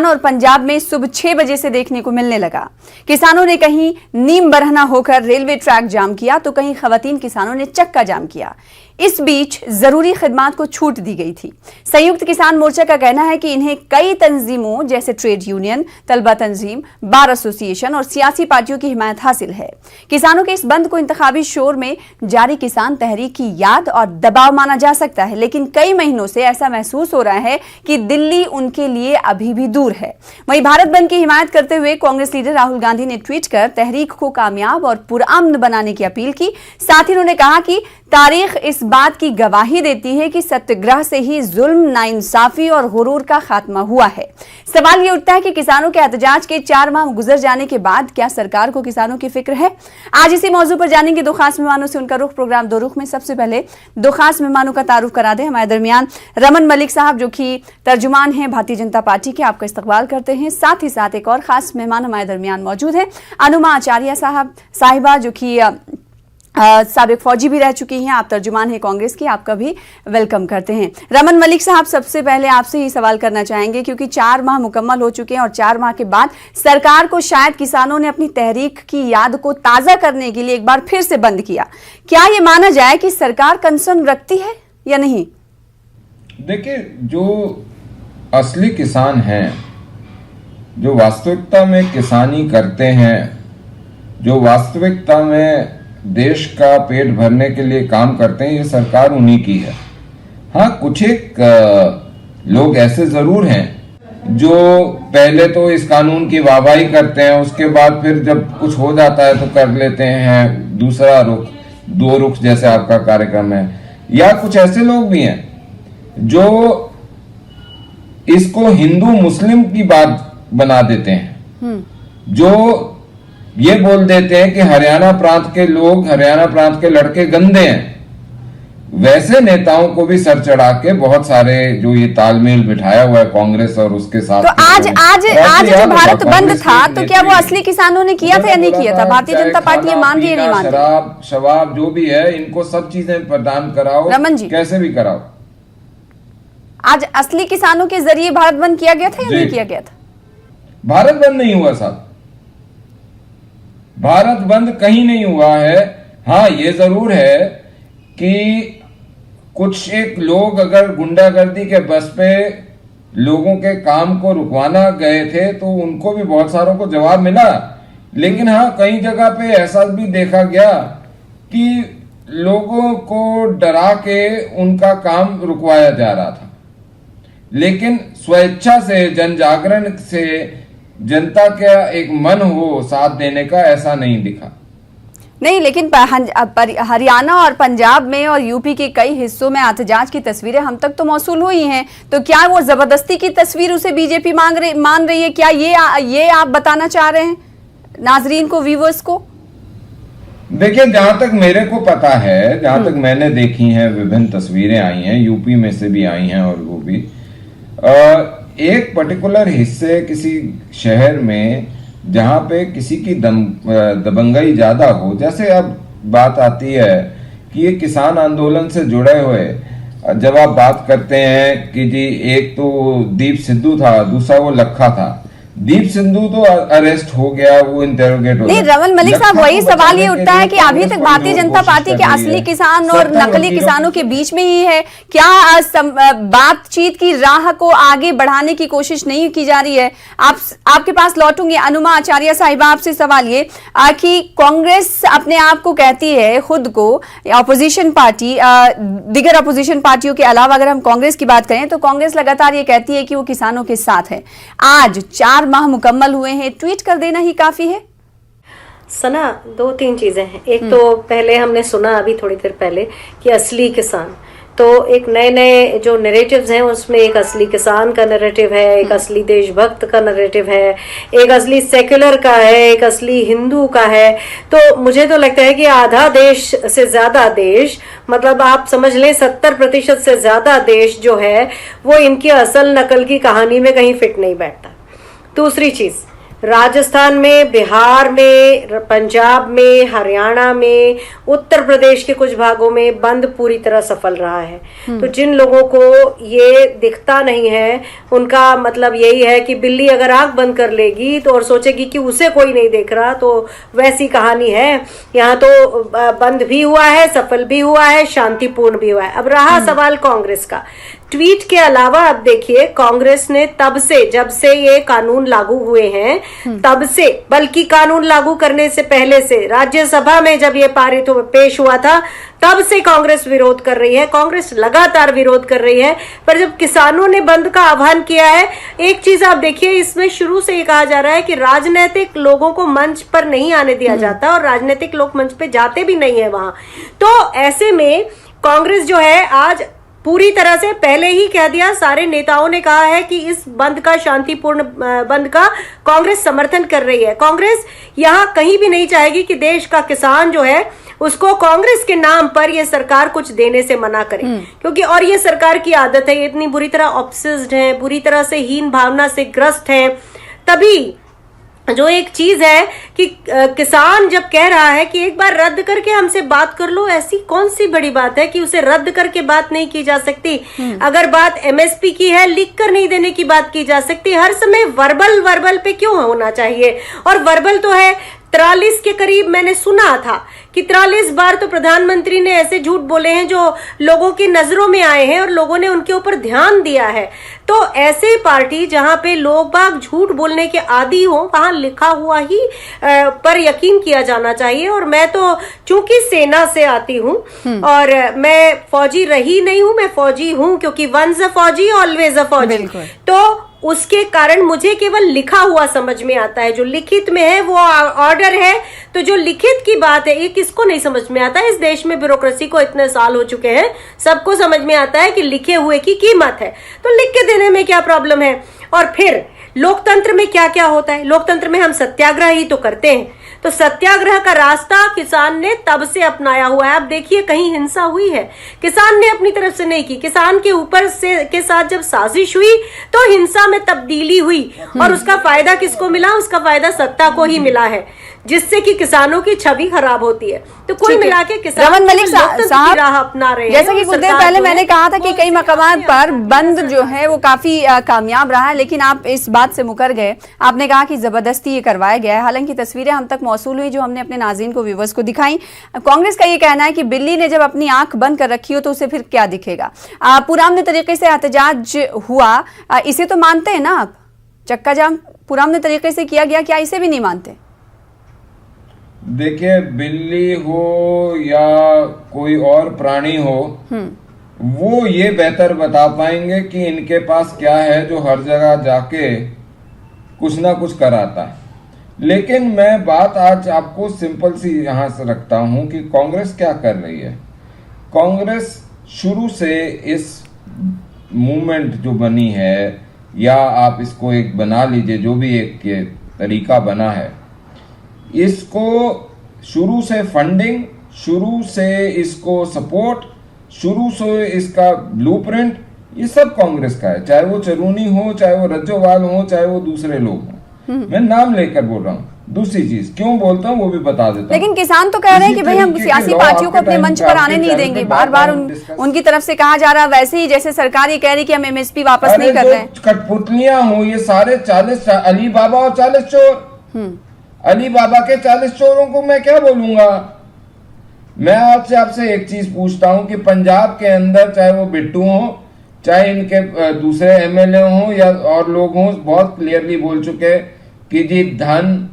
और पंजाब में सुबह 6 बजे से देखने को मिलने लगा। किसानों ने कहीं नीम बरहना होकर रेलवे ट्रैक जाम किया तो कहीं खवातीन किसानों ने चक्का जाम किया। इस बीच जरूरी खिदमात को छूट दी गई थी। संयुक्त किसान मोर्चा का कहना है कि इन्हें कई तंजीमों जैसे ट्रेड यूनियन, तलबा तंजीम, बार एसोसिएशन और सियासी पार्टियों की हिमायत हासिल है। किसानों के इस बंद को इंतखाबी शोर में जारी किसान तहरीक की याद और दबाव माना जा सकता है, लेकिन कई महीनों से ऐसा महसूस हो रहा है कि दिल्ली उनके लिए अभी भी दूर है। वहीं भारत बंद की हिमायत करते हुए कांग्रेस लीडर राहुल गांधी ने ट्वीट कर तहरीक को कामयाब और पुरअमन बनाने की अपील की। साथ ही उन्होंने कहा कि तारीख इस बात की गवाही देती है कि सत्याग्रह से ही जुल्म, नाइंसाफी और गुरूर का खात्मा हुआ है। सवाल ये उठता है कि किसानों के एहतजाज के 4 माह गुजर जाने के बाद क्या सरकार को किसानों की फिक्र है? आज इसी मौजू पर जानेंगे दो खास मेहमानों से उनका रुख। प्रोग्राम दो रुख में सबसे पहले दो खास मेहमानों का तारुफ करा दें। हमारे दरमियान रमन मलिक साहब जो कि तर्जुमान हैं भारतीय जनता पार्टी के, आपका इस्तकबाल करते हैं। साथ ही साथ एक और खास मेहमान हमारे दरमियान मौजूद है, अनुमा आचार्य साहिबा जो कि साबिक फौजी भी रह चुकी हैं, आप तर्जुमान हैं कांग्रेस की, आपका भी वेलकम करते हैं। रमन मलिक साहब, सबसे पहले आपसे ही सवाल करना चाहेंगे क्योंकि 4 माह मुकम्मल हो चुके हैं और 4 माह के बाद सरकार को शायद किसानों ने अपनी तहरीक की याद को ताजा करने के लिए एक बार फिर से बंद किया। क्या ये माना जाए कि सरकार कंसर्न रखती है या नहीं? देखिए, जो असली किसान हैं, जो वास्तविकता में किसानी करते हैं, जो वास्तविकता में देश का पेट भरने के लिए काम करते हैं, ये सरकार उन्हीं की है। हाँ, कुछ एक लोग ऐसे जरूर हैं जो पहले तो इस कानून की वाहवाही करते हैं, उसके बाद फिर जब कुछ हो जाता है तो कर लेते हैं दूसरा रुख, 2 रुख जैसे आपका कार्यक्रम है। या कुछ ऐसे लोग भी हैं जो इसको हिंदू मुस्लिम की बात बना देते हैं, जो ये बोल देते हैं कि हरियाणा प्रांत के लोग, हरियाणा प्रांत के लड़के गंदे हैं। वैसे नेताओं को भी सर चढ़ा के बहुत सारे जो ये तालमेल बिठाया हुआ है कांग्रेस और उसके साथ। तो आज जो भारत बंद था तो क्या वो असली किसानों ने किया था या नहीं किया था? भारतीय जनता पार्टी ये मान रही है, नहीं मानती? शराब शवाब जो भी है, इनको सब चीजें प्रदान कराओ, रमन जी, कैसे भी कराओ। आज असली किसानों के जरिए भारत बंद किया गया था या नहीं किया गया था? भारत बंद नहीं हुआ साहब, भारत बंद कहीं नहीं हुआ है। हाँ, ये जरूर है कि कुछ एक लोग अगर गुंडागर्दी के बस पे लोगों के काम को रुकवाना गए थे तो उनको भी बहुत सारों को जवाब मिला। लेकिन हाँ, कई जगह पे ऐसा भी देखा गया कि लोगों को डरा के उनका काम रुकवाया जा रहा था। लेकिन स्वेच्छा से, जन जागरण से जनता का एक मन हो साथ देने का, ऐसा नहीं दिखा। नहीं, लेकिन हरियाणा और पंजाब में और यूपी के कई हिस्सों में एहतजाज की तस्वीरें हम तक तो मौसूल हुई हैं। तो क्या वो जबरदस्ती की तस्वीर उसे बीजेपी मान रही है? क्या ये आप बताना चाह रहे हैं नाजरीन को, व्यूअर्स को? देखिए, जहां तक मेरे को पता है, जहां तक मैंने देखी हैं, विभिन्न तस्वीरें आई हैं, यूपी में से भी आई हैं और वो भी एक पर्टिकुलर हिस्से, किसी शहर में जहां पे किसी की दबंगई ज्यादा हो, जैसे अब बात आती है कि ये किसान आंदोलन से जुड़े हुए, जब आप बात करते हैं कि जी एक तो दीप सिद्धू था, दूसरा वो लखा था। दीप सिद्धू तो अरेस्ट हो गया, वो इंटेरोगेट हो गया। नहीं, रमन मलिक साहब, वही सवाल ये उठता है कि अभी तक भारतीय जनता पार्टी के असली किसान और नकली किसानों के बीच में ही है। क्या बातचीत की राह को आगे बढ़ाने की कोशिश नहीं की जा रही है? आपके पास लौटूंगी। अनुमा आचार्य साहिबा, आपसे सवाल ये कि कांग्रेस अपने आप को कहती है खुद को अपोजिशन पार्टी, दिगर अपोजिशन पार्टियों के अलावा अगर हम कांग्रेस की बात करें तो कांग्रेस लगातार ये कहती है कि वो किसानों के साथ है। आज 4 माह मुकम्मल हुए हैं, ट्वीट कर देना ही काफी है? सना, 2-3 चीजें हैं। एक तो पहले हमने सुना अभी थोड़ी देर पहले कि असली किसान, तो एक नए जो नैरेटिव्स हैं उसमें एक असली किसान का नैरेटिव है, एक असली देशभक्त का नैरेटिव है, एक असली सेक्युलर का है, एक असली हिंदू का है। तो मुझे तो लगता है कि आधा देश से ज्यादा देश, मतलब आप समझ लें 70% से ज्यादा देश जो है वो इनकी असल नकल की कहानी में कहीं फिट नहीं बैठता। दूसरी चीज, राजस्थान में, बिहार में, पंजाब में, हरियाणा में, उत्तर प्रदेश के कुछ भागों में बंद पूरी तरह सफल रहा है। तो जिन लोगों को ये दिखता नहीं है, उनका मतलब यही है कि बिल्ली अगर आंख बंद कर लेगी तो और सोचेगी कि उसे कोई नहीं देख रहा, तो वैसी कहानी है। यहाँ तो बंद भी हुआ है, सफल भी हुआ है, शांतिपूर्ण भी हुआ है। अब रहा सवाल कांग्रेस का। ट्वीट के अलावा अब देखिए, कांग्रेस ने तब से, जब से ये कानून लागू हुए हैं तब से, बल्कि कानून लागू करने से पहले से, राज्यसभा में जब ये पारित पेश हुआ था तब से कांग्रेस विरोध कर रही है। कांग्रेस लगातार विरोध कर रही है। पर जब किसानों ने बंद का आह्वान किया है, एक चीज आप देखिए, इसमें शुरू से ये कहा जा रहा है कि राजनीतिक लोगों को मंच पर नहीं आने दिया जाता और राजनीतिक लोग मंच पे जाते भी नहीं है वहां। तो ऐसे में कांग्रेस जो है आज पूरी तरह से, पहले ही कह दिया, सारे नेताओं ने कहा है कि इस बंद का, शांतिपूर्ण बंद का कांग्रेस समर्थन कर रही है। कांग्रेस यहां कहीं भी नहीं चाहेगी कि देश का किसान जो है उसको कांग्रेस के नाम पर ये सरकार कुछ देने से मना करे, क्योंकि और ये सरकार की आदत है, ये इतनी बुरी तरह ऑब्सेस्ड है, बुरी तरह से हीन भावना से ग्रस्त है। तभी जो एक चीज है कि किसान जब कह रहा है कि एक बार रद्द करके हमसे बात कर लो, ऐसी कौन सी बड़ी बात है कि उसे रद्द करके बात नहीं की जा सकती। अगर बात एमएसपी की है, लिख कर नहीं देने की बात की जा सकती। हर समय वर्बल पे क्यों होना चाहिए? और वर्बल तो है 43 के करीब, मैंने सुना था कि 43 बार तो प्रधानमंत्री ने ऐसे झूठ बोले हैं जो लोगों की नजरों में आए हैं और लोगों ने उनके ऊपर ध्यान दिया है। तो ऐसे पार्टी जहां पे लोग बाग झूठ बोलने के आदी हो, वहां लिखा हुआ ही पर यकीन किया जाना चाहिए। और मैं तो चूंकि सेना से आती हूं और मैं फौजी रही नहीं हूं, मैं फौजी हूं, क्योंकि वंस अ फौजी ऑलवेज अ फौजी। तो उसके कारण मुझे केवल लिखा हुआ समझ में आता है, जो लिखित में है वो ऑर्डर है। तो जो लिखित की बात है, ये किसको नहीं समझ में आता है? इस देश में ब्यूरोक्रेसी को इतने साल हो चुके हैं, सबको समझ में आता है कि लिखे हुए की कीमत है। तो लिख के देने में क्या प्रॉब्लम है? और फिर लोकतंत्र में क्या क्या होता है? लोकतंत्र में हम सत्याग्रह ही तो करते हैं। तो सत्याग्रह का रास्ता किसान ने तब से अपनाया हुआ है। अब देखिए, कहीं हिंसा हुई है, किसान ने अपनी तरफ से नहीं की। किसान के ऊपर से के साथ जब साजिश हुई तो हिंसा में तब्दीली हुई और उसका फायदा किसको मिला? उसका फायदा सत्ता को ही मिला है, जिससे कि किसानों की छवि खराब होती है। तो कुल मिला के किसान रमन मलिक साहब राह अपना रहे हैं। जैसा कि कुछ देर पहले मैंने कहा था कि कई मकामात पर बंद जो है वो काफी कामयाब रहा है, लेकिन आप इस बात से मुकर गए। आपने कहा कि जबरदस्ती ये करवाया गया है। हालांकि तस्वीरें हम तक मौसूल हुई जो हमने अपने नाज़रीन को, व्यूअर्स को दिखाई। कांग्रेस का ये कहना है कि बिल्ली ने जब अपनी आंख बंद कर रखी हो तो उसे फिर क्या दिखेगा। पुराने तरीके से एहतजाज हुआ, इसे तो मानते हैं ना आप? चक्का जाम पुराने तरीके से किया गया, क्या इसे भी नहीं मानते? देखिए, बिल्ली हो या कोई और प्राणी हो, वो ये बेहतर बता पाएंगे कि इनके पास क्या है जो हर जगह जाके कुछ ना कुछ कराता है। लेकिन मैं बात आज आपको सिंपल सी यहां से रखता हूं कि कांग्रेस क्या कर रही है। कांग्रेस शुरू से इस मूवमेंट जो बनी है, या आप इसको एक बना लीजिए, जो भी एक ये तरीका बना है, इसको शुरू से फंडिंग, शुरू से इसको सपोर्ट, शुरू से इसका ब्लूप्रिंट, ये सब कांग्रेस का है। चाहे वो चरूनी हो, चाहे वो रज्जोवाल हो, चाहे वो दूसरे लोग हों। मैं नाम लेकर बोल रहा हूँ। दूसरी चीज क्यों बोलता हूँ वो भी बता देता हूँ। लेकिन किसान तो कह रहे हैं कि भाई हम सियासी पार्टियों को अपने मंच पर आने नहीं देंगे। बार बार उनकी तरफ से कहा जा रहा है, वैसे ही जैसे सरकार ये कह रही कि हम एमएसपी वापस नहीं कर रहे हैं। कठपुतलियां हो ये सारे 40 अली बाबा और 40 चोर, अली बाबा के 40 चोरों को मैं क्या बोलूंगा। मैं आपसे एक चीज पूछता हूं कि पंजाब के अंदर चाहे वो बिट्टू हो, चाहे इनके दूसरे एमएलए हो या और लोग हों, बहुत क्लियरली बोल चुके कि जी धन,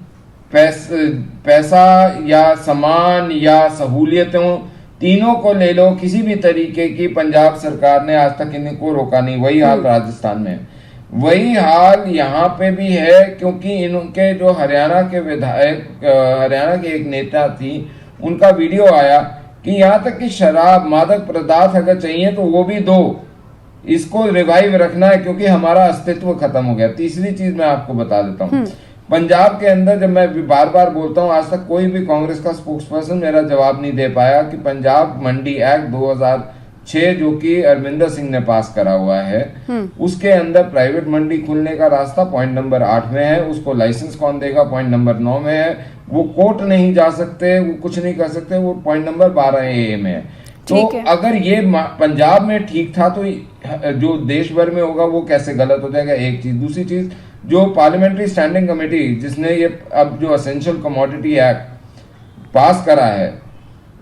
पैसा या सामान या सहूलियतों, तीनों को ले लो, किसी भी तरीके की पंजाब सरकार ने आज तक इनको रोका नहीं। वही हाल राजस्थान में, वही हाल यहाँ पे भी है, क्योंकि इनके जो हरियाणा के विधायक, हरियाणा के एक नेता थी, उनका वीडियो आया कि यहाँ तक कि शराब, मादक पदार्थ अगर चाहिए तो वो भी दो, इसको रिवाइव रखना है क्योंकि हमारा अस्तित्व खत्म हो गया। तीसरी चीज मैं आपको बता देता हूँ, पंजाब के अंदर, जब मैं बार बार बोलता हूँ, आज तक कोई भी कांग्रेस का स्पोक्सपर्सन मेरा जवाब नहीं दे पाया कि पंजाब मंडी एक्ट 6 जो कि अरविंदर सिंह ने पास करा हुआ है, उसके अंदर प्राइवेट मंडी खुलने का रास्ता पॉइंट नंबर 8 में है। उसको लाइसेंस कौन देगा, पॉइंट नंबर 9 में है। वो कोर्ट नहीं जा सकते, वो कुछ नहीं कर सकते, वो पॉइंट नंबर 12A में है। तो अगर ये पंजाब में ठीक था तो जो देश भर में होगा वो कैसे गलत हो जाएगा, एक चीज। दूसरी चीज, जो पार्लियामेंट्री स्टैंडिंग कमेटी जिसने ये अब जो एसेंशियल कमोडिटी एक्ट पास करा है,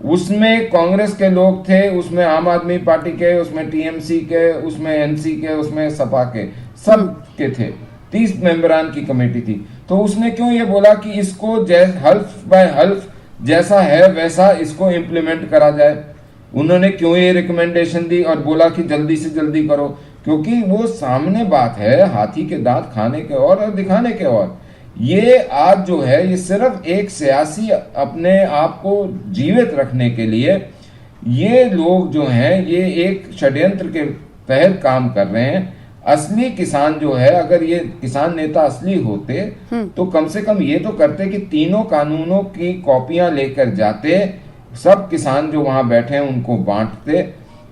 उसमें कांग्रेस के लोग थे, उसमें आम आदमी पार्टी के, उसमें टीएमसी के, उसमें एनसी के, उसमें सपा के, सब के थे। 30 मेंबरान की कमेटी थी। तो उसने क्यों ये बोला कि इसको हल्फ बाय हल्फ जैसा है वैसा इसको इम्प्लीमेंट करा जाए? उन्होंने क्यों ये रिकमेंडेशन दी और बोला कि जल्दी से जल्दी करो? क्योंकि वो सामने बात है, हाथी के दांत खाने के और दिखाने के और। ये आज जो है ये सिर्फ एक सियासी अपने आप को जीवित रखने के लिए ये लोग जो हैं ये एक षड्यंत्र के तहत काम कर रहे हैं। असली किसान जो है, अगर ये किसान नेता असली होते तो कम से कम ये तो करते कि तीनों कानूनों की कॉपियां लेकर जाते, सब किसान जो वहां बैठे हैं उनको बांटते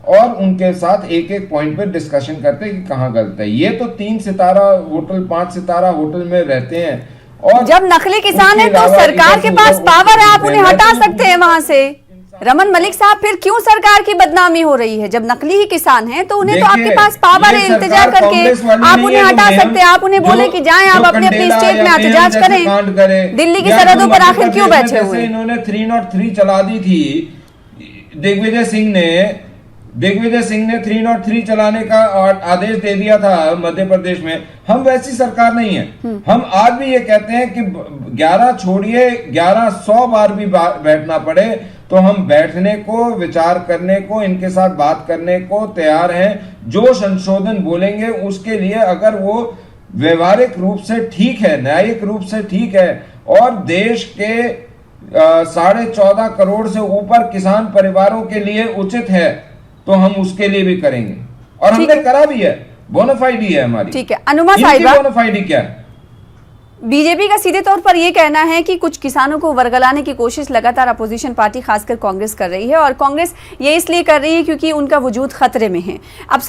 और उनके साथ एक एक पॉइंट पे डिस्कशन करते कि कहाँ गलत है। ये तो 3 सितारा होटल 5 सितारा होटल में रहते हैं और जब नकली किसान है तो सरकार के पास पावर है, आप उन्हें हटा सकते हैं वहां से। रमन मलिक साहब, फिर क्यों सरकार की बदनामी हो रही है? जब नकली ही किसान हैं तो उन्हें तो आपके पास पावर है, इल्तिजा करके आप उन्हें हटा सकते हैं। आप उन्हें बोले कि जाएं आप अपने अपने स्टेट में एहतजाज करें। दिल्ली की सरहदों पर आखिर क्यों बैठे हुए? इन्होंने 303 चला दी थी। दिग्विजय सिंह ने 303 चलाने का आदेश दे दिया था मध्य प्रदेश में। हम वैसी सरकार नहीं है। हम आज भी ये कहते हैं कि 11 छोड़िए 1100 बार भी बैठना पड़े तो हम बैठने को, विचार करने को, इनके साथ बात करने को तैयार हैं। जो संशोधन बोलेंगे उसके लिए अगर वो व्यवहारिक रूप से ठीक है, न्यायिक रूप से ठीक है और देश के 14.5 करोड़ से ऊपर किसान परिवारों के लिए उचित है तो हम उसके लिए भी करेंगे और हमने करा भी है। बोनाफाइडी है हमारी। ठीक है, अनुमा साहिबा, बोनाफाइडी क्या है? बीजेपी का सीधे तौर पर यह कहना है कि कुछ किसानों को वर्गलाने की कोशिश लगातार अपोजिशन पार्टी खासकर कांग्रेस कर रही है और कांग्रेस ये इसलिए कर रही है क्योंकि उनका वजूद खतरे में है। अब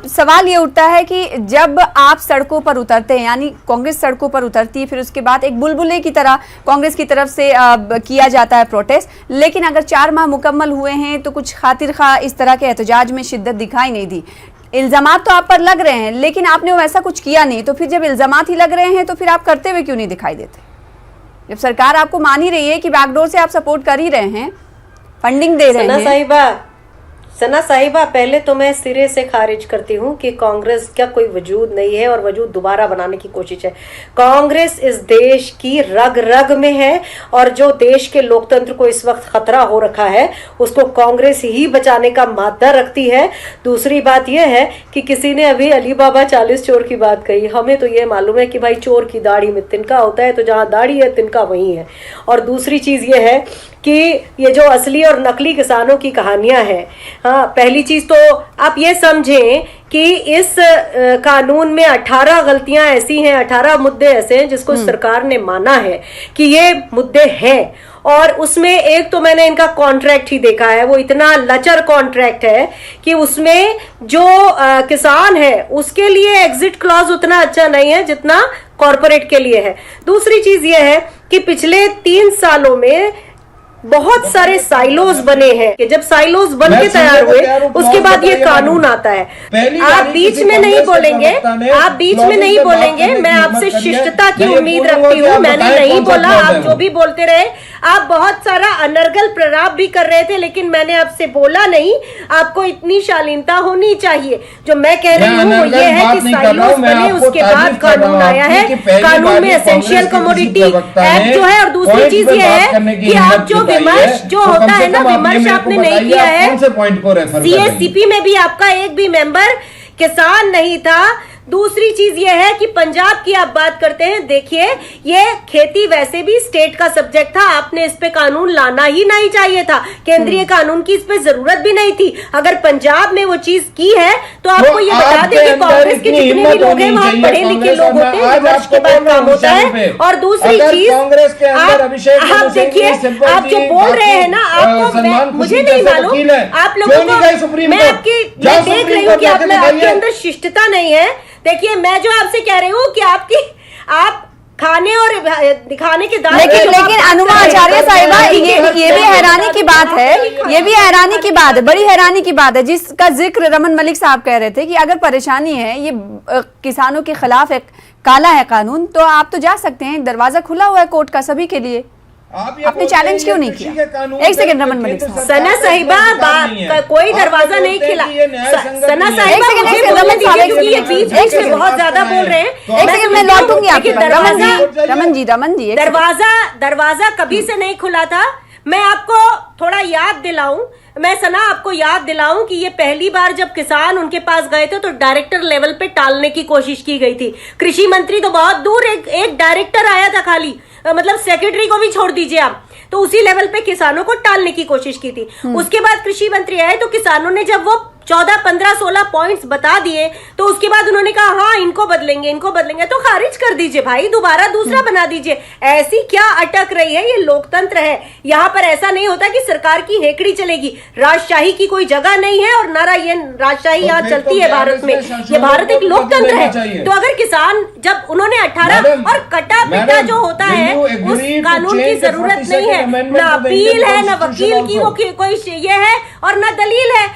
सवाल ये उठता है कि जब आप सड़कों पर उतरते हैं, यानी कांग्रेस सड़कों पर उतरती है, फिर उसके बाद एक बुलबुले की तरह कांग्रेस की तरफ से किया जाता है प्रोटेस्ट, लेकिन अगर 4 माह मुकम्मल हुए हैं तो कुछ खातिर खा इस तरह के एहतजाज में शिद्दत दिखाई नहीं दी। इल्जामात तो आप पर लग रहे हैं लेकिन आपने वैसा कुछ किया नहीं, तो फिर जब इल्जामात ही लग रहे हैं तो फिर आप करते हुए क्यों नहीं दिखाई देते? जब सरकार आपको मान ही रही है कि बैकडोर से आप सपोर्ट कर ही रहे हैं, फंडिंग दे रहे हैं। सना साहिबा, पहले तो मैं सिरे से खारिज करती हूँ कि कांग्रेस का कोई वजूद नहीं है और वजूद दोबारा बनाने की कोशिश है। कांग्रेस इस देश की रग रग में है और जो देश के लोकतंत्र को इस वक्त खतरा हो रखा है उसको कांग्रेस ही बचाने का मादा रखती है। दूसरी बात यह है कि किसी ने अभी अली बाबा 40 चोर की बात कही। हमें तो ये मालूम है कि भाई चोर की दाढ़ी में तिनका होता है, तो जहाँ दाढ़ी है तिनका वहीं है। और दूसरी चीज ये है कि ये जो असली और नकली किसानों की कहानियां हैं, हाँ, पहली चीज तो आप ये समझें कि इस कानून में 18 गलतियां ऐसी हैं, 18 मुद्दे ऐसे हैं जिसको सरकार ने माना है कि ये मुद्दे हैं। और उसमें एक तो मैंने इनका कॉन्ट्रैक्ट ही देखा है, वो इतना लचर कॉन्ट्रैक्ट है कि उसमें जो किसान है उसके लिए एग्जिट क्लॉज उतना अच्छा नहीं है जितना कॉर्पोरेट के लिए है। दूसरी चीज ये है कि पिछले 3 सालों में बहुत सारे साइलोज बने हैं कि जब साइलोज बन के तैयार हुए उसके बाद ये कानून आता है। आप बीच में नहीं बोलेंगे, आप बीच में नहीं बोलेंगे। मैं आपसे शिष्टता की उम्मीद रखती हूँ, मैंने नहीं बोला, आप जो भी बोलते रहे। आप बहुत सारा अनर्गल प्रलाप भी कर रहे थे लेकिन मैंने आपसे बोला नहीं। आपको इतनी शालीनता होनी चाहिए। जो मैं कह रही हूँ वो ये है कि साइलोज बने, उसके बाद कानून आया है। कानून में एसेंशियल कमोडिटी एक्ट जो है, और दूसरी चीज ये है कि आप जो विमर्श जो होता है ना, विमर्श आपने नहीं किया है। सीएससीपी में भी आपका एक भी मेंबर किसान नहीं था, दूसरी चीज ये है कि पंजाब की आप बात करते हैं, देखिए ये खेती वैसे भी स्टेट का सब्जेक्ट था, आपने इस पे कानून लाना ही नहीं चाहिए था, केंद्रीय कानून की इस पे जरूरत भी नहीं थी। अगर पंजाब में वो चीज की है तो आपको ये बता दें कि कांग्रेस के जितने भी लोग हैं वहाँ पढ़े लिखे लोग होते हैं, वर्ष के बाद काम होता है। और दूसरी चीज आप देखिए, आप जो बोल रहे हैं ना, आपको मुझे नहीं मालूम, आप लोगों को मैं देख रही हूँ कि आपके अंदर शिष्टता नहीं है। देखिए मैं जो आपसे कह रही हूँ कि आप खाने और दिखाने के दांत, लेकिन अनुमा आचार्य साहिबा, ये भी हैरानी की बात है, ये भी हैरानी की बात है, बड़ी हैरानी की बात है जिसका जिक्र रमन मलिक साहब कह रहे थे कि अगर परेशानी है, ये किसानों के खिलाफ एक काला है कानून, तो आप तो जा सकते हैं, दरवाजा खुला हुआ है कोर्ट का सभी के लिए, आपने चैलेंज क्यों नहीं किया? एक सेकंड रमन मलिक साहब, सना साहिबा कोई दरवाजा नहीं खिला, सना साहिबा ये बीच में बहुत ज्यादा बोल रहे हैं, एक सेकंड मैं लौटूंगी आपके पास। रमन जी दरवाजा कभी से नहीं खुला था। मैं आपको थोड़ा याद दिलाऊं, मैं सना आपको याद दिलाऊं कि ये पहली बार जब किसान उनके पास गए थे तो डायरेक्टर लेवल पे टालने की कोशिश की गई थी। कृषि मंत्री तो बहुत दूर, एक डायरेक्टर आया था खाली, मतलब सेक्रेटरी को भी छोड़ दीजिए आप, तो उसी लेवल पे किसानों को टालने की कोशिश की थी। उसके बाद कृषि मंत्री आए तो किसानों ने जब वो 14, 15, 16 पॉइंट्स बता दिए तो उसके बाद उन्होंने कहा हाँ इनको बदलेंगे, तो खारिज कर दीजिए भाई, दोबारा दूसरा बना दीजिए। ऐसी क्या अटक रही है? ये लोकतंत्र है, यहाँ पर ऐसा नहीं होता कि सरकार की हेकड़ी चलेगी। राजशाही की कोई जगह नहीं है और ना ये राजशाही यहाँ चलती है भारत में, ये भारत एक लोकतंत्र है। तो अगर किसान, जब उन्होंने 18 और कटा पिटा जो होता है उस कानून की जरूरत नहीं है, ना अपील है, ना वकील की वो कोई ये है और ना दलील है।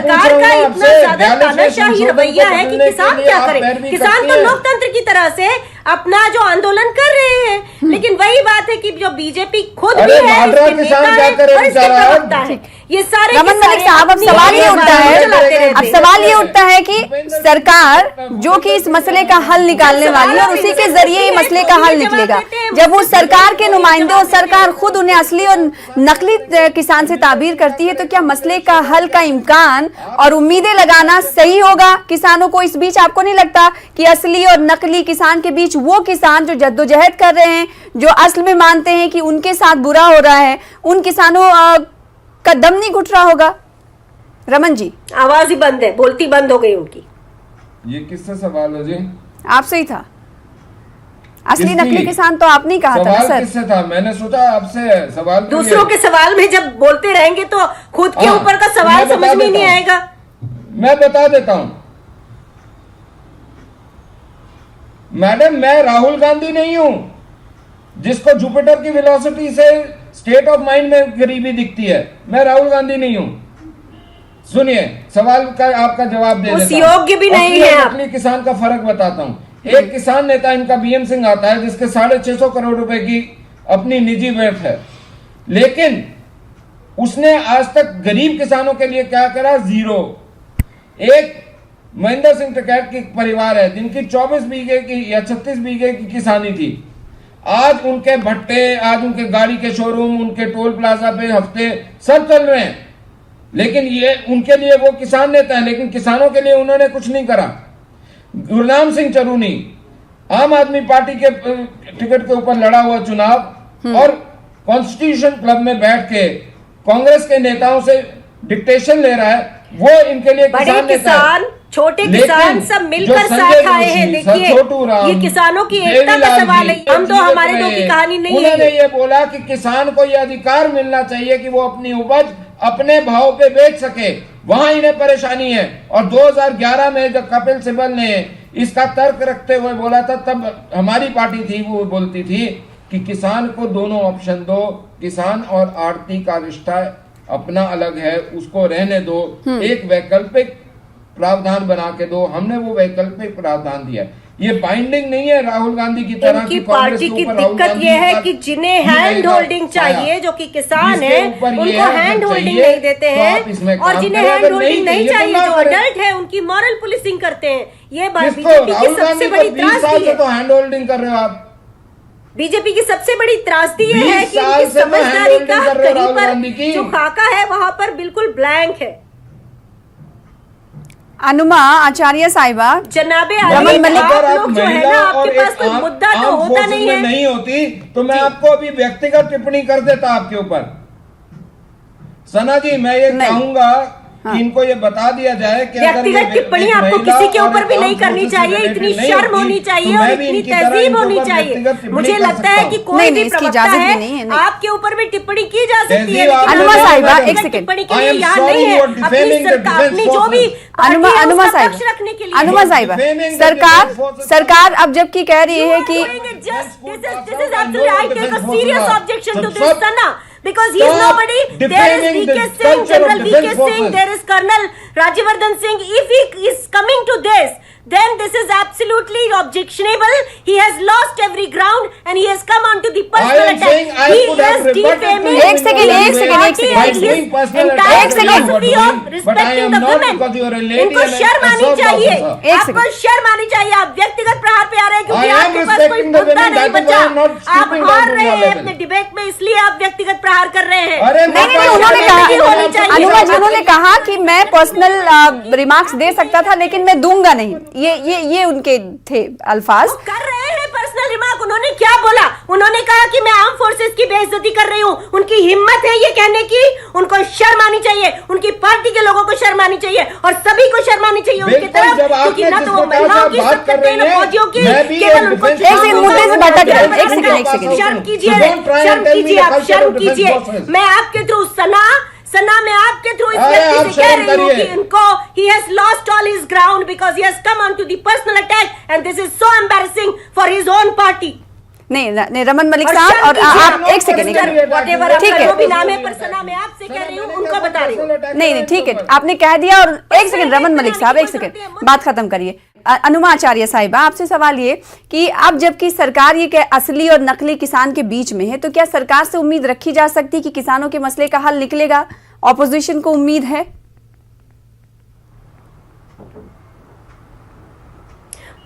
सरकार का इतना ज्यादा तानाशाही रवैया है कि किसान क्या करे? किसान तो लोकतंत्र की तरह से अपना जो आंदोलन कर रहे हैं, लेकिन वही बात है कि जो बीजेपी खुद भी है, इसके नेता है और इसके प्रवक्ता है, ये सारे रमन मलिक साहब, अब सवाल ये उठता है कि सरकार जो कि इस मसले का हल निकालने वाली है और उसी के जरिए ये मसले का हल निकलेगा, जब वो सरकार के नुमाइंदे और सरकार खुद उन्हें असली और नकली किसान से ताबीर करती है, तो क्या मसले का हल का इम्कान और उम्मीदें लगाना सही होगा किसानों को? इस बीच आपको नहीं लगता कि असली और नकली किसान के बीच वो किसान जो जद्दोजहद कर रहे हैं, जो असल में मानते हैं कि उनके साथ बुरा हो रहा है, उन किसानों का दम नहीं घुट रहा होगा? रमन जी, आवाज ही बंद है, बोलती बंद हो गई उनकी। ये किससे सवाल है जी? आपसे ही था। असली नकली किसान तो आपने कहा था सर। किससे था? मैंने सोचा आपसे सवाल। दूसरों के सवाल में जब बोलते रहेंगे तो खुद के ऊपर का सवाल समझ में नहीं आएगा। मैं बता देता हूं मैडम, मैं राहुल गांधी नहीं हूं जिसको जुपिटर की वेलोसिटी से स्टेट ऑफ माइंड में गरीबी दिखती है। मैं राहुल गांधी नहीं हूं। सुनिए, सवाल का आपका जवाब दे देता हूं। योग्य भी नहीं है। अपनी किसान का फर्क बताता हूं। एक किसान नेता इनका बीएम सिंह आता है जिसके 650 करोड़ रुपए की अपनी निजी वेल्थ है, लेकिन उसने आज तक गरीब किसानों के लिए क्या करा? जीरो। एक महेंद्र सिंह टिकैत की परिवार है जिनकी 24 बीघे की या 36 बीघे की किसानी थी। आज उनके भट्टे, आज उनके गाड़ी के शोरूम, उनके टोल प्लाजा पे हफ्ते सब चल रहे हैं, लेकिन ये उनके लिए वो किसान नेता है, लेकिन किसानों के लिए उन्होंने कुछ नहीं करा। गुरनाम सिंह चरूनी आम आदमी पार्टी के टिकट के ऊपर लड़ा हुआ चुनाव और कॉन्स्टिट्यूशन क्लब में बैठ के कांग्रेस के नेताओं से डिक्टेशन ले रहा है। वो इनके लिए किसान नेता है। छोटे किसान सब मिलकर साथ आए हैं। देखिए, ये किसानों की एकता का सवाल है, हम तो हमारे दो की कहानी नहीं है। उन्होंने ये बोला कि किसान को ये अधिकार मिलना चाहिए कि वो अपनी उपज अपने भाव पे बेच सके, वहां इन्हें परेशानी है। और 2011 में जब कपिल सिब्बल ने इसका तर्क रखते हुए बोला था, तब हमारी पार्टी थी, वो बोलती थी कि किसान को दोनों ऑप्शन दो, किसान और आड़ती का रिश्ता अपना अलग है, उसको रहने दो, एक वैकल्पिक प्रावधान बना के दो। हमने वो वैकल्पिक प्रावधान दिया। ये बाइंडिंग नहीं है राहुल गांधी की तरह। इनकी पार्टी की दिक्कत ये है कि जिन्हें हैंड होल्डिंग चाहिए, जो कि किसान है, उनको हैंड होल्डिंग नहीं देते हैं, और जिन्हें हैंड होल्डिंग नहीं चाहिए, जो अडल्ट है, उनकी मॉरल पुलिसिंग करते हैं। ये बीजेपी की सबसे बड़ी त्रासदी है। तो हैंड होल्डिंग कर रहे हो आप। बीजेपी की सबसे बड़ी त्रासदी ये है कि इनकी समझदारी का कहीं पर जो खाका है वहां पर बिल्कुल ब्लैंक है। अनुमा आचार्य साहिबा, जनाबे रमन अली, मलिक, आप लोग जो है ना, आपके पास कोई मुद्दा तो होता नहीं है। नहीं होती तो मैं आपको अभी व्यक्तिगत टिप्पणी कर देता आपके ऊपर। सना जी, मैं ये चाहूंगा कि इनको ये बता दिया जाए कि व्यक्तिगत टिप्पणी आपको किसी के ऊपर भी नहीं करनी चाहिए। इतनी शर्म होनी चाहिए और इतनी तहजीब होनी चाहिए। मुझे लगता है कि कोई भी प्रवक्ता है आपके ऊपर भी टिप्पणी की जा सकती है, लेकिन अनुमा साहिबा, एक सेकंड। टिप्पणी के लिए यहाँ नहीं है। अपनी सरकार, अपनी जो भी अनुमा अनुमा साहिबा, रखने के लिए अनुमा साहिबा, सरकार अब जबकि कह रही है कि because he is nobody. There is VK Singh, General VK Singh, there is Colonel Rajyavardhan Singh. If he is coming to this, then this is absolutely objectionable. He has lost every ground and he has come onto the personal attack. He is defaming. एक second, respecting the women. इनको शर्म आनी चाहिए, आपको शर्म आनी चाहिए। आप व्यक्तिगत प्रहार पे आ रहे हैं क्योंकि आपके पास कोई मुद्दा नहीं बचा। आप हार रहे हैं अपने डिबेट में, इसलिए आप व्यक्तिगत प्रहार कर रहे हैं। नहीं, उन्होंने कहा, अनुमा जी, उन्होंने कहा कि मैं पर्सनल रिमार्क्स दे सकता था लेकिन मैं दूंगा नहीं। ये उनके थे अल्फाज। कर रहे हैं पर्सनल रिमार्क। उन्होंने क्या बोला? उन्होंने कहा कि मैं आर्म फोर्सेस की बेइज्जती कर रही हूँ। उनकी हिम्मत है ये कहने की। उनको शर्म आनी चाहिए, उनकी पार्टी के लोगों को शर्म आनी चाहिए और सभी को शर्म आनी चाहिए उनकी तरफ, क्योंकि ना तो वो महिलाओं की इज्जत करते हैं, ना फौजियों की। केवल उनको मुद्दे से भटक रहे हैं। एक सेकंड, शर्म कीजिए, आप शर्म कीजिए। मैं आपके थ्रू सना मैं आपके थ्रू इस व्यक्ति से कह रही हूँ कि इनको he has lost all his ground because he has come onto the personal attack and this is so embarrassing for his own party. नहीं, रमन मलिक साहब, और आप एक सेकंड, ठीक है, जो भी नाम है, पर सना मैं आपसे कह रही हूँ, उनको बता रही हूँ। नहीं, ठीक है, आपने कह दिया। और एक सेकंड रमन मलिक साहब, एक सेकंड, बात खत्म करिए। अनुमा आचार्य साहिबा, आपसे सवाल ये कि अब जबकि सरकार ये असली और नकली किसान के बीच में है, तो क्या सरकार से उम्मीद रखी जा सकती कि किसानों के मसले का हल निकलेगा? ऑपोजिशन को उम्मीद है?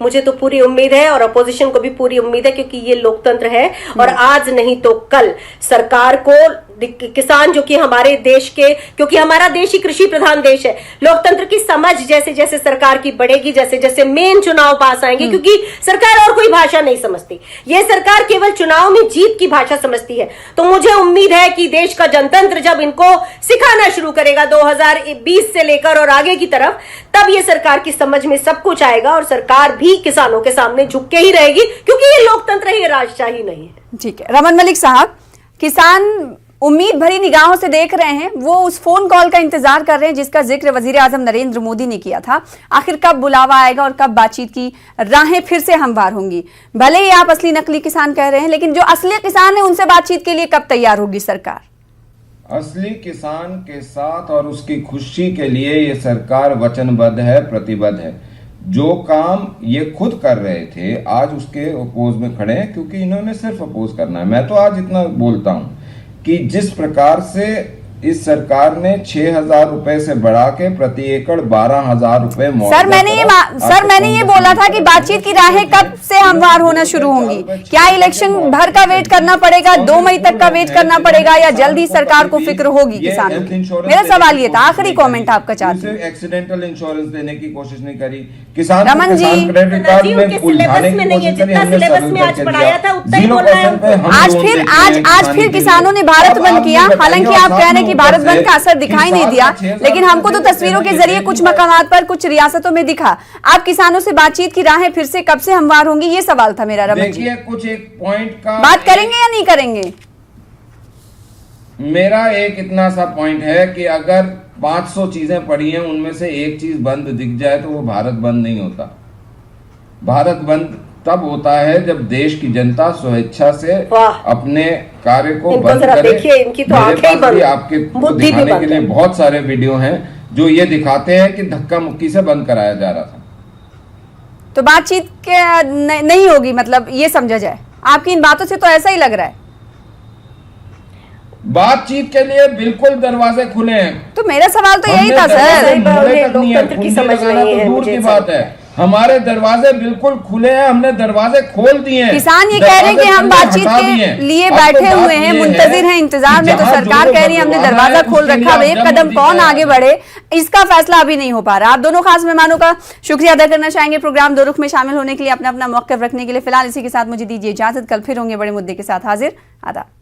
मुझे तो पूरी उम्मीद है और अपोजिशन को भी पूरी उम्मीद है, क्योंकि ये लोकतंत्र है और आज नहीं तो कल सरकार को किसान, जो कि हमारे देश के, क्योंकि हमारा देश ही कृषि प्रधान देश है, लोकतंत्र की समझ जैसे जैसे सरकार की बढ़ेगी, जैसे जैसे मेन चुनाव पास आएंगे, क्योंकि सरकार और कोई भाषा नहीं समझती, ये सरकार केवल चुनाव में जीत की भाषा समझती है। तो मुझे उम्मीद है कि देश का जनतंत्र जब इनको सिखाना शुरू करेगा 2020 से लेकर और आगे की तरफ, तब ये सरकार की समझ में सब कुछ आएगा और सरकार भी किसानों के सामने झुक के ही रहेगी, क्योंकि ये लोकतंत्र है, ये राजशाही नहीं है। ठीक है, रमन मलिक साहब, किसान उम्मीद भरी निगाहों से देख रहे हैं, वो उस फोन कॉल का इंतजार कर रहे हैं जिसका जिक्र वजीर आजम नरेंद्र मोदी ने किया था। आखिर कब बुलावा आएगा और कब बातचीत की राहें फिर से हमवार होंगी? भले ही आप असली नकली किसान कह रहे हैं, लेकिन जो असली किसान है उनसे बातचीत के लिए कब तैयार होगी सरकार? असली किसान के साथ और उसकी खुशी के लिए ये सरकार वचनबद्ध है, प्रतिबद्ध है। जो काम ये खुद कर रहे थे, आज उसके अपोज में खड़े हैं, क्योंकि इन्होंने सिर्फ अपोज करना है। मैं तो आज इतना बोलता हूं कि जिस प्रकार से इस सरकार ने 6,000 रुपए से बढ़ा के प्रति एकड़ 12,000 रुपए। सर मैंने ये बोला था कि बातचीत की राहें कब से हमवार होना शुरू होंगी? क्या इलेक्शन भर का वेट करना पड़ेगा, 2 मई तक का वेट करना पड़ेगा, या जल्दी सरकार को फिक्र होगी किसानों की? मेरा सवाल ये था। आखिरी कमेंट आपका चाहती हूँ। एक्सीडेंटल इंश्योरेंस देने की कोशिश नहीं करी किसान, रमन जी, क्रेडिट कार्ड में उलझाने की कोशिश करी, आज फिर किसानों ने भारत बंद किया। हालांकि आप कह रहे हैं कि भारत बंद का असर दिखाई नहीं दिया, लेकिन हमको तो तस्वीरों के जरिए कुछ मकामात पर, कुछ रियासतों में दिखा। आप किसानों से बातचीत की राहें फिर से कब से हमवार होंगी, ये सवाल था मेरा। रमन जी, कुछ एक पॉइंट का बात करेंगे या नहीं करेंगे? मेरा एक इतना सा पॉइंट है कि अगर 500 चीजें पड़ी हैं, उनमें से एक चीज बंद दिख जाए तो वो भारत बंद नहीं होता। भारत बंद तब होता है जब देश की जनता स्वेच्छा से अपने कार्य को बंद करे। देखिए, इनकी तो आंखें ही बंद, आपके दिखाने के लिए बहुत सारे वीडियो हैं जो ये दिखाते हैं कि धक्का मुक्की से बंद कराया जा रहा था। तो बातचीत नहीं होगी, मतलब ये समझा जाए? आपकी इन बातों से तो ऐसा ही लग रहा है। बातचीत के लिए बिल्कुल दरवाजे खुले हैं। तो मेरा सवाल तो यही था सर। लोकतंत्र की समझ नहीं है, दूर की बात है। हमारे दरवाजे बिल्कुल खुले हैं, हमने दरवाजे खोल दिए हैं। किसान ये कह रहे हैं कि हम बातचीत के लिए बैठे हुए हैं, मुंतजिर हैं, इंतजार में। तो सरकार कह रही है हमने दरवाजा खोल रखा है, एक कदम कौन आगे बढ़े इसका फैसला अभी नहीं हो पा रहा। आप दोनों खास मेहमानों का शुक्रिया अदा करना चाहेंगे प्रोग्राम दो रुख में शामिल होने के लिए, अपना अपना मौक़िफ़ रखने के लिए। फिलहाल इसी के साथ मुझे दीजिए इजाजत, कल फिर होंगे बड़े मुद्दे के साथ हाजिर। आदाब।